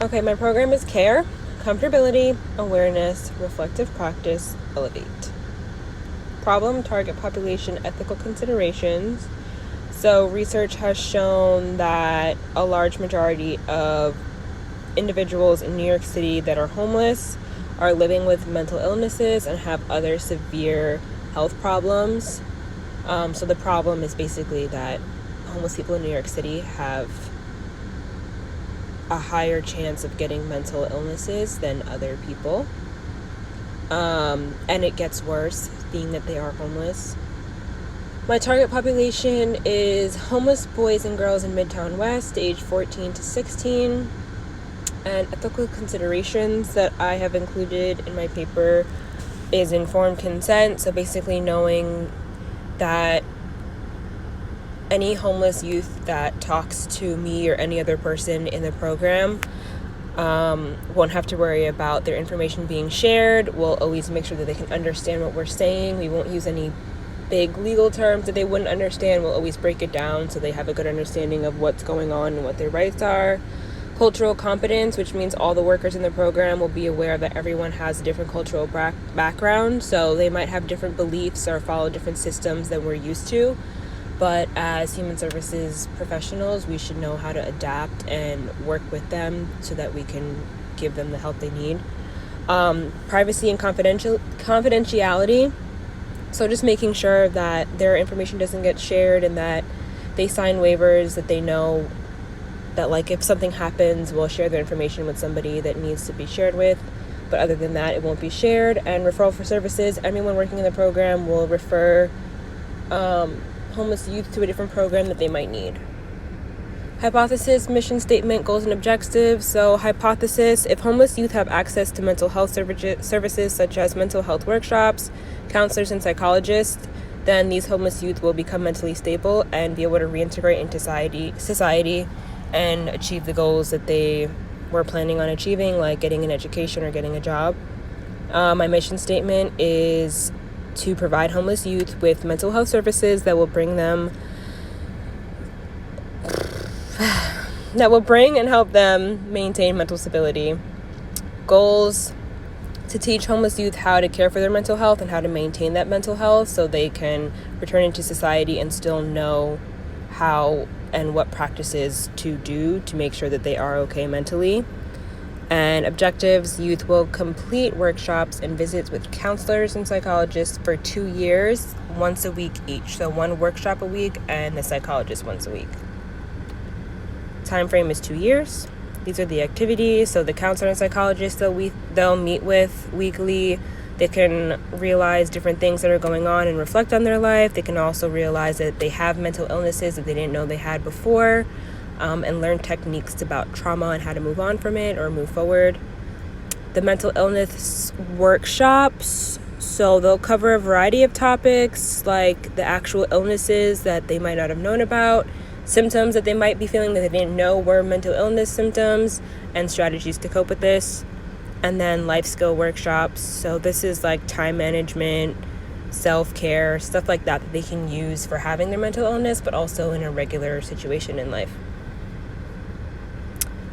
Okay, my program is CARE, Comfortability, Awareness, Reflective Practice, Elevate. Problem, target population, ethical considerations. So research has shown that a large majority of individuals in New York City that are homeless are living with mental illnesses and have other severe health problems. So the problem is basically that homeless people in New York City have a higher chance of getting mental illnesses than other people. And it gets worse being that they are homeless. My target population is homeless boys and girls in Midtown West, age 14 to 16. And ethical considerations that I have included in my paper is informed consent. So basically knowing that any homeless youth that talks to me or any other person in the program won't have to worry about their information being shared. We'll always make sure that they can understand what we're saying. We won't use any big legal terms that they wouldn't understand. We'll always break it down so they have a good understanding of what's going on and what their rights are. Cultural competence, which means all the workers in the program will be aware that everyone has a different cultural background, so they might have different beliefs or follow different systems than we're used to. But as human services professionals, we should know how to adapt and work with them so that we can give them the help they need. Privacy and confidentiality. So just making sure that their information doesn't get shared and that they sign waivers, that they know that, like, if something happens, we'll share their information with somebody that needs to be shared with. But other than that, it won't be shared. And referral for services. Anyone working in the program will refer homeless youth to a different program that they might need. Hypothesis, mission statement, goals and objectives. So hypothesis, if homeless youth have access to mental health services such as mental health workshops, counselors and psychologists, then these homeless youth will become mentally stable and be able to reintegrate into society and achieve the goals that they were planning on achieving, like getting an education or getting a job. My mission statement is to provide homeless youth with mental health services that will bring and help them maintain mental stability. Goals, to teach homeless youth how to care for their mental health and how to maintain that mental health so they can return into society and still know how and what practices to do to make sure that they are okay mentally. And objectives, youth will complete workshops and visits with counselors and psychologists for 2 years, once a week each. So 1 workshop a week and the psychologist once a week. Time frame is 2 years. These are the activities. So the counselor and psychologist they'll meet with weekly. They can realize different things that are going on and reflect on their life. They can also realize that they have mental illnesses that they didn't know they had before, and learn techniques about trauma and how to move on from it or move forward. The mental illness workshops, so they'll cover a variety of topics like the actual illnesses that they might not have known about, symptoms that they might be feeling that they didn't know were mental illness symptoms, and strategies to cope with this. And then life skill workshops. So this is like time management, self-care, stuff like that they can use for having their mental illness, but also in a regular situation in life.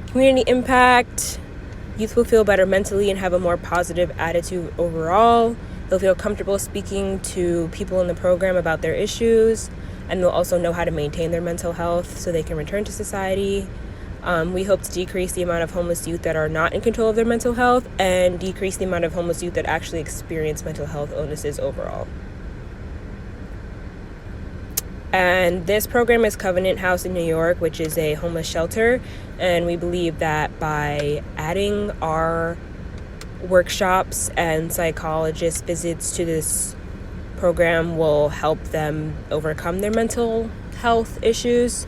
Community impact. Youth will feel better mentally and have a more positive attitude overall. They'll feel comfortable speaking to people in the program about their issues, and they'll also know how to maintain their mental health so they can return to society. We hope to decrease the amount of homeless youth that are not in control of their mental health and decrease the amount of homeless youth that actually experience mental health illnesses overall. And this program is Covenant House in New York, which is a homeless shelter. And we believe that by adding our workshops and psychologist visits to this program will help them overcome their mental health issues.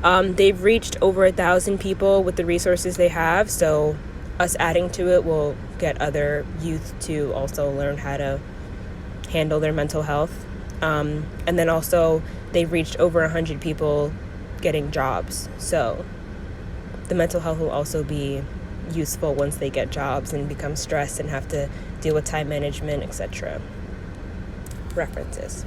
They've reached over 1,000 people with the resources they have, so us adding to it will get other youth to also learn how to handle their mental health. And then also they've reached over 100 people getting jobs, so the mental health will also be useful once they get jobs and become stressed and have to deal with time management, etc. References.